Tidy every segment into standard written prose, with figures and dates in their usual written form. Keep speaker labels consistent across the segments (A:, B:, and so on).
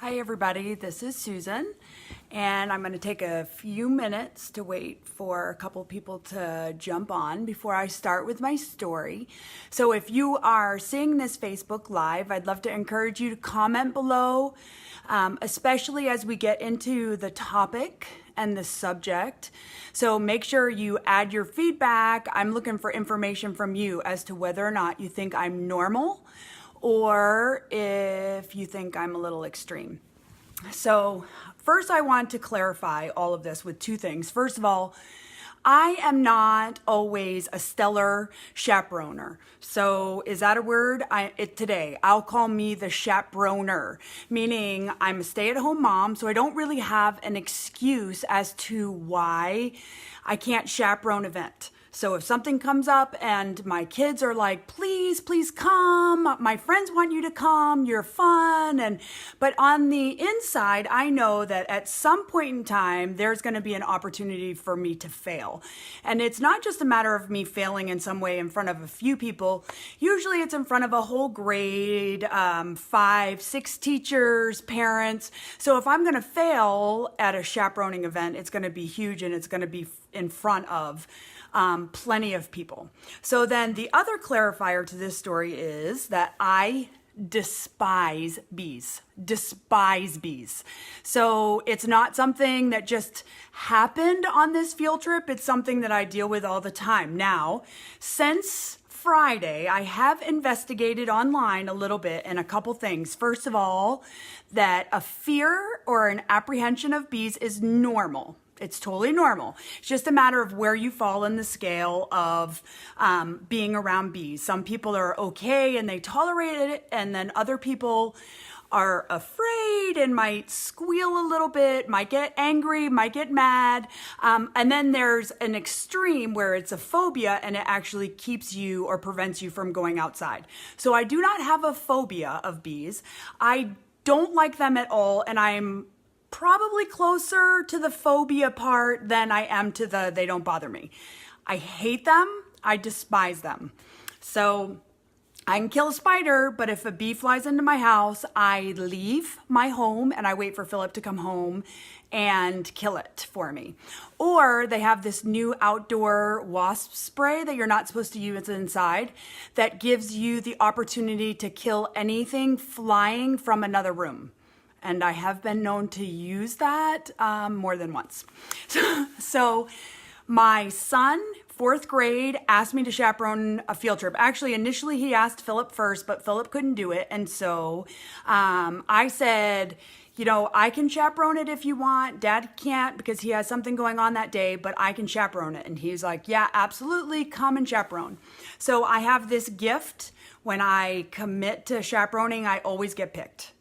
A: Hi everybody, this is Susan, and I'm going to take a few minutes to wait for a couple people to jump on before I start with my story. So if you are seeing this Facebook Live, I'd love to encourage you to comment below, especially as we get into the topic and the subject. So make sure you add your feedback. I'm looking for information from you as to whether or not you think I'm normal or if you think I'm a little extreme. So first I want to clarify all of this with two things. First of all, I am not always a stellar chaperoner. So is that a word? Today, I'll call me the chaperoner, meaning I'm a stay-at-home mom, so I don't really have an excuse as to why I can't chaperone an event. So if something comes up and my kids are like, please come, my friends want you to come, you're fun. But on the inside, I know that at some point in time, there's going to be an opportunity for me to fail. And it's not just a matter of me failing in some way in front of a few people. Usually it's in front of a whole grade, 5, 6 teachers, parents. So if I'm going to fail at a chaperoning event, it's going to be huge and it's going to be in front of plenty of people. So then the other clarifier to this story is that I despise bees. So it's not something that just happened on this field trip. It's something that I deal with all the time. Now, since Friday, I have investigated online a little bit and a couple things. First of all, that a fear or an apprehension of bees is normal. It's totally normal. It's just a matter of where you fall in the scale of being around bees. Some people are okay and they tolerate it, and then other people are afraid and might squeal a little bit, might get angry, might get mad. And then there's an extreme where it's a phobia and it actually keeps you or prevents you from going outside. So I do not have a phobia of bees. I don't like them at all, and I'm probably closer to the phobia part than I am to the they don't bother me. I hate them. I despise them. So I can kill a spider, but if a bee flies into my house, I leave my home and I wait for Philip to come home and kill it for me. Or they have this new outdoor wasp spray that you're not supposed to use inside that gives you the opportunity to kill anything flying from another room. And I have been known to use that more than once. So my son, 4th grade, asked me to chaperone a field trip. Actually, initially he asked Philip first, but Philip couldn't do it. And so I said, I can chaperone it if you want. Dad can't because he has something going on that day, but I can chaperone it. And he's like, yeah, absolutely, come and chaperone. So I have this gift. When I commit to chaperoning, I always get picked.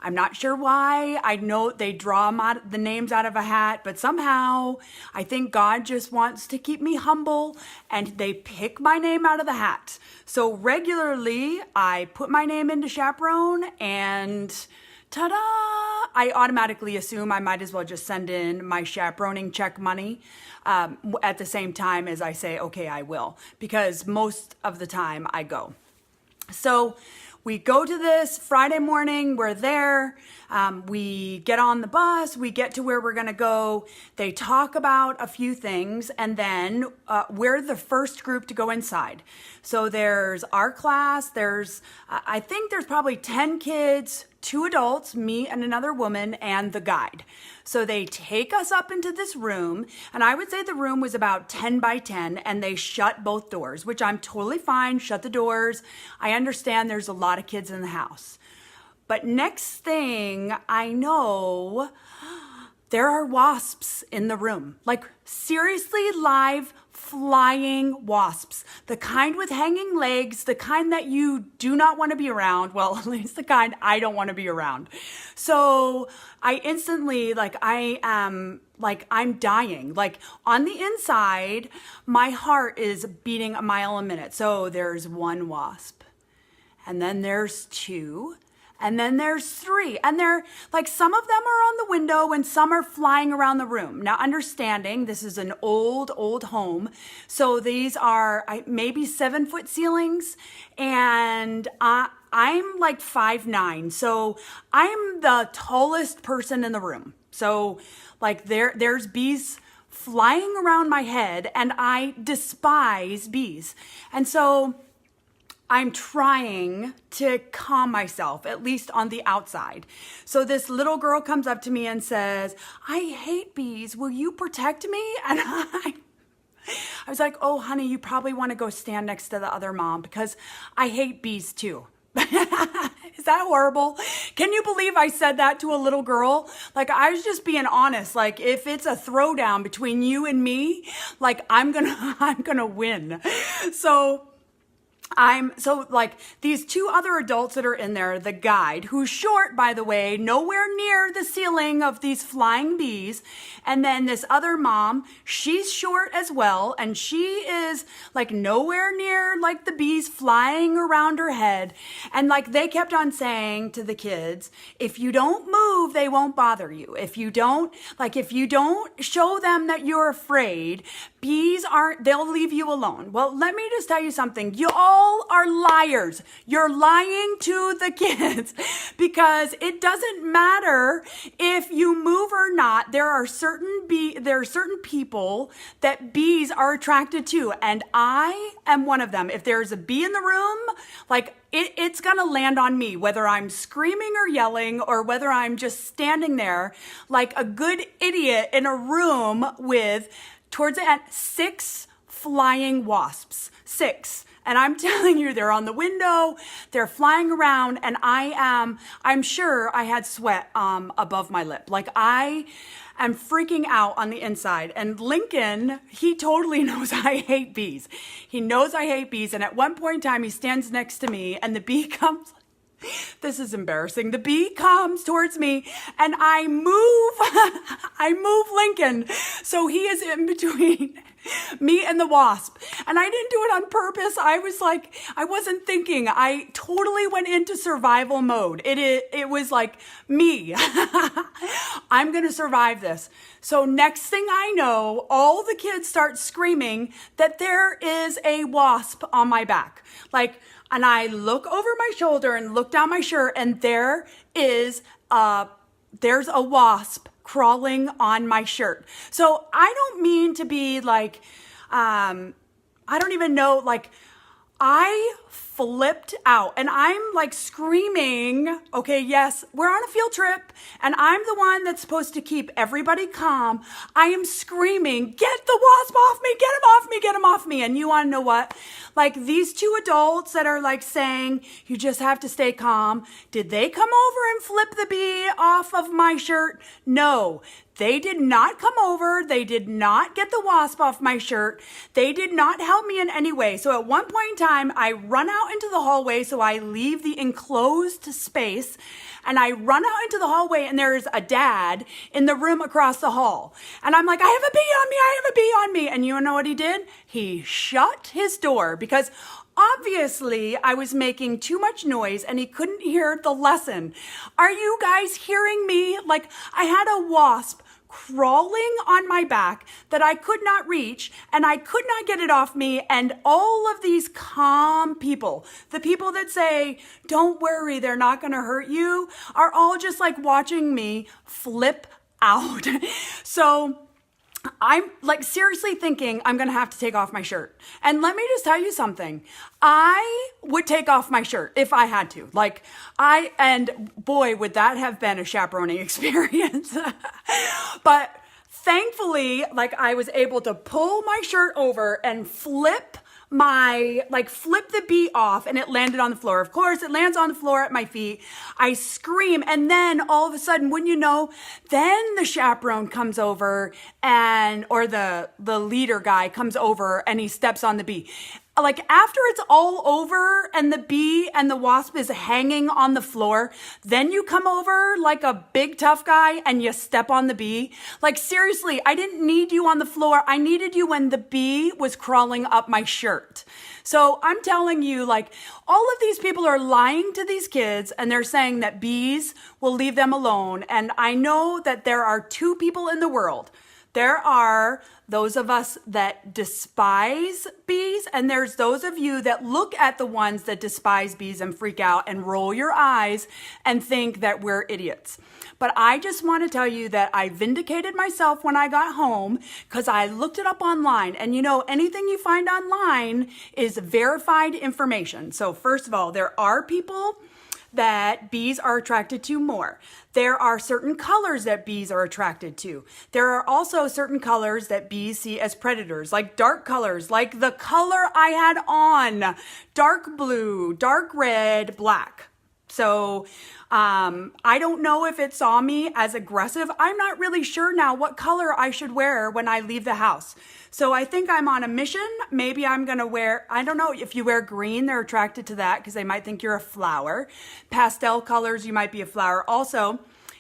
A: I'm not sure why. I know they draw the names out of a hat, but somehow I think God just wants to keep me humble and they pick my name out of the hat. So regularly I put my name into chaperone and ta-da! I automatically assume I might as well just send in my chaperoning check money at the same time as I say, okay, I will, because most of the time I go. So we go to this Friday morning, we're there, we get on the bus, we get to where we're gonna go, they talk about a few things, and then we're the first group to go inside. So there's our class, I think there's probably 10 kids, 2 adults, me and another woman, and the guide. So they take us up into this room, and I would say the room was about 10 by 10, and they shut both doors, which I'm totally fine, shut the doors. I understand there's a lot of kids in the house. But next thing I know, there are wasps in the room. Like seriously live flying wasps. The kind with hanging legs, the kind that you do not want to be around. Well, at least the kind I don't want to be around. So I instantly, I'm dying. Like on the inside, my heart is beating a mile a minute. So there's 1 wasp, and then there's 2, and then there's 3, and they're like, some of them are on the window and some are flying around the room. Now, understanding this is an old home, so these are maybe 7-foot ceilings, and I'm like 5'9", so I'm the tallest person in the room. So like there's bees flying around my head, and I despise bees. And so I'm trying to calm myself, at least on the outside. So this little girl comes up to me and says, "I hate bees. Will you protect me?" And I was like, "Oh, honey, you probably want to go stand next to the other mom because I hate bees too." Is that horrible? Can you believe I said that to a little girl? Like, I was just being honest. Like, if it's a throwdown between you and me, like, I'm gonna win. So like these two other adults that are in there, the guide, who's short, by the way, nowhere near the ceiling of these flying bees. And then this other mom, she's short as well. And she is like nowhere near like the bees flying around her head. And like they kept on saying to the kids, if you don't move, they won't bother you. If you don't show them that you're afraid, they'll leave you alone. Well, let me just tell you something. You all are liars. You're lying to the kids because it doesn't matter if you move or not. There are certain people that bees are attracted to, and I am one of them. If there's a bee in the room, like it's gonna land on me, whether I'm screaming or yelling or whether I'm just standing there like a good idiot in a room with, towards the end, 6 flying wasps. 6. And I'm telling you, they're on the window, they're flying around, and I'm sure I had sweat above my lip. Like, I am freaking out on the inside. And Lincoln, he totally knows I hate bees. He knows I hate bees. And at one point in time, he stands next to me, and the bee comes. This is embarrassing. The bee comes towards me, and I move Lincoln. So he is in between me and the wasp. And I didn't do it on purpose. I was like, I wasn't thinking. I totally went into survival mode. It was like me. I'm going to survive this. So next thing I know, all the kids start screaming that there is a wasp on my back. And I look over my shoulder and look down my shirt, and there's a wasp crawling on my shirt. So I don't mean to be like, I don't even know, like, I flipped out and I'm like screaming. Okay, yes, we're on a field trip and I'm the one that's supposed to keep everybody calm. I am screaming, "Get the wasp off me, get him off me, get him off me." And you want to know what? Like, these two adults that are like saying, you just have to stay calm. Did they come over and flip the bee off of my shirt? No. They did not come over. They did not get the wasp off my shirt. They did not help me in any way. So at one point in time, I run out into the hallway. So I leave the enclosed space and I run out into the hallway, and there's a dad in the room across the hall. And I'm like, "I have a bee on me. I have a bee on me." And you know what he did? He shut his door because obviously I was making too much noise and he couldn't hear the lesson. Are you guys hearing me? Like, I had a wasp crawling on my back that I could not reach, and I could not get it off me. And all of these calm people, the people that say, "Don't worry, they're not going to hurt you," are all just like watching me flip out. So I'm like seriously thinking I'm going to have to take off my shirt. And let me just tell you something. I would take off my shirt if I had to. And boy, would that have been a chaperoning experience. But thankfully, like, I was able to pull my shirt over and flip the bee off, and it landed on the floor. Of course, it lands on the floor at my feet. I scream, and then all of a sudden, wouldn't you know, then the chaperone comes over or the leader guy comes over and he steps on the bee. Like, after it's all over and the bee and the wasp is hanging on the floor, then you come over like a big tough guy and you step on the bee. Like, seriously, I didn't need you on the floor. I needed you when the bee was crawling up my shirt. So I'm telling you, like, all of these people are lying to these kids and they're saying that bees will leave them alone. And I know that there are 2 people in the world. There are those of us that despise bees, and there's those of you that look at the ones that despise bees and freak out and roll your eyes and think that we're idiots. But I just want to tell you that I vindicated myself when I got home because I looked it up online. And you know, anything you find online is verified information. So first of all, there are people that bees are attracted to more. There are certain colors that bees are attracted to. There are also certain colors that bees see as predators, like dark colors, like the color I had on, dark blue, dark red, black. So I don't know if it saw me as aggressive. I'm not really sure now what color I should wear when I leave the house. So I think I'm on a mission. Maybe I'm going to wear, I don't know, if you wear green, they're attracted to that because they might think you're a flower. Pastel colors, you might be a flower. Also,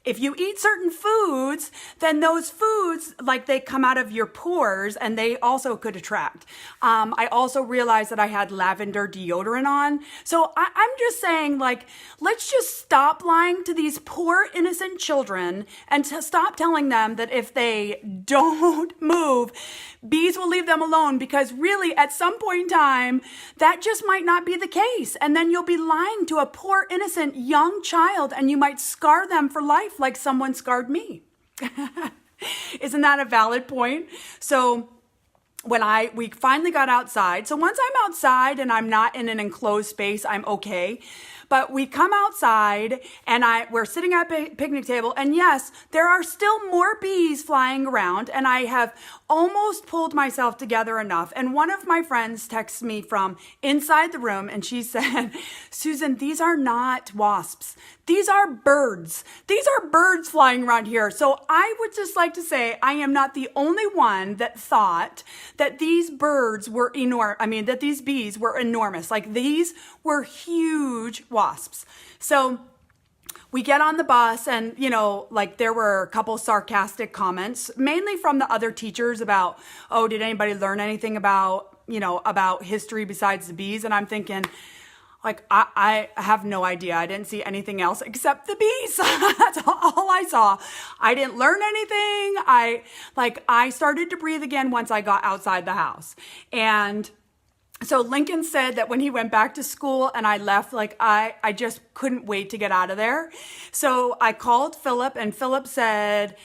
A: if you eat certain foods, then those foods, like they come out of your pores and they also could attract. I also realized that I had lavender deodorant on. So I'm just saying, like, let's just stop lying to these poor innocent children and to stop telling them that if they don't move, bees will leave them alone, because really at some point in time, that just might not be the case. And then you'll be lying to a poor innocent young child and you might scar them for life like someone scarred me. Isn't that a valid point? So when we finally got outside, so once I'm outside and I'm not in an enclosed space, I'm okay. But we come outside and we're sitting at a picnic table, and yes, there are still more bees flying around, and I have almost pulled myself together enough. And one of my friends texts me from inside the room and she said, Susan, these are not wasps. These are birds. These are birds flying around here. So I would just like to say I am not the only one that thought that these birds were that these bees were enormous. Like, these were huge wasps. So we get on the bus and, you know, like there were a couple sarcastic comments, mainly from the other teachers about, oh, did anybody learn anything about history besides the bees? And I'm thinking, like, I have no idea. I didn't see anything else except the bees. That's all I saw. I didn't learn anything. I started to breathe again once I got outside the house. And so Lincoln said that when he went back to school and I left, like, I just couldn't wait to get out of there. So I called Philip, and Philip said,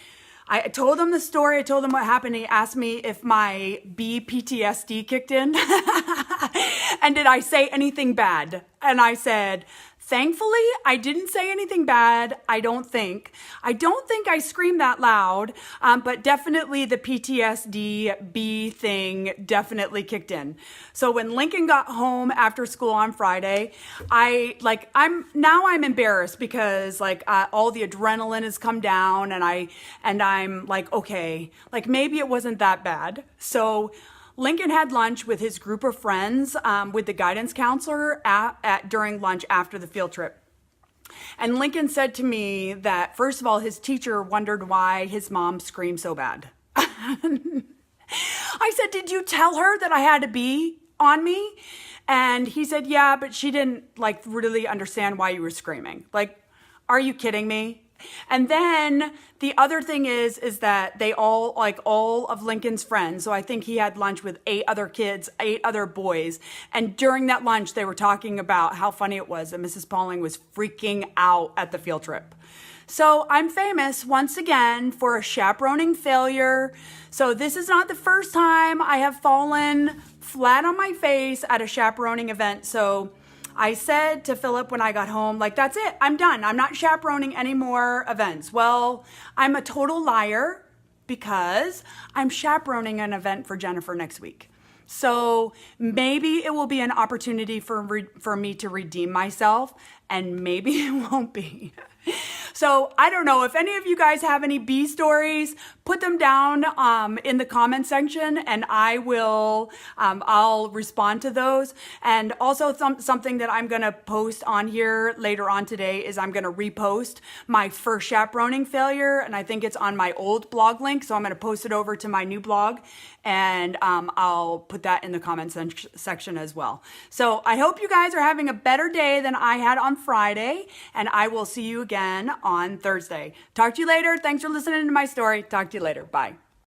A: I told him the story. I told him what happened. He asked me if my bee PTSD kicked in. And did I say anything bad? And I said, thankfully, I didn't say anything bad. I don't think I screamed that loud, but definitely the PTSD bee thing definitely kicked in. So when Lincoln got home after school on Friday, I'm embarrassed because all the adrenaline has come down, and I'm like, okay, like maybe it wasn't that bad. So Lincoln had lunch with his group of friends, with the guidance counselor during lunch after the field trip. And Lincoln said to me that, first of all, his teacher wondered why his mom screamed so bad. I said, did you tell her that I had a bee on me? And he said, yeah, but she didn't really understand why you were screaming. Like, are you kidding me? And then the other thing is that they all of Lincoln's friends. So I think he had lunch with 8 other kids, 8 other boys. And during that lunch, they were talking about how funny it was that Mrs. Pauling was freaking out at the field trip. So I'm famous once again for a chaperoning failure. So this is not the first time I have fallen flat on my face at a chaperoning event. So I said to Philip when I got home, that's it. I'm done. I'm not chaperoning any more events. Well, I'm a total liar because I'm chaperoning an event for Jennifer next week. So maybe it will be an opportunity for me to redeem myself, and maybe it won't be. So I don't know if any of you guys have any bee stories, put them down in the comment section, and I'll respond to those. And also something that I'm going to post on here later on today is I'm going to repost my first chaperoning failure, and I think it's on my old blog link. So I'm going to post it over to my new blog, and I'll put that in the comment section as well. So I hope you guys are having a better day than I had on Friday, and I will see you again on Thursday. Talk to you later. Thanks for listening to my story. Talk to you later. Bye.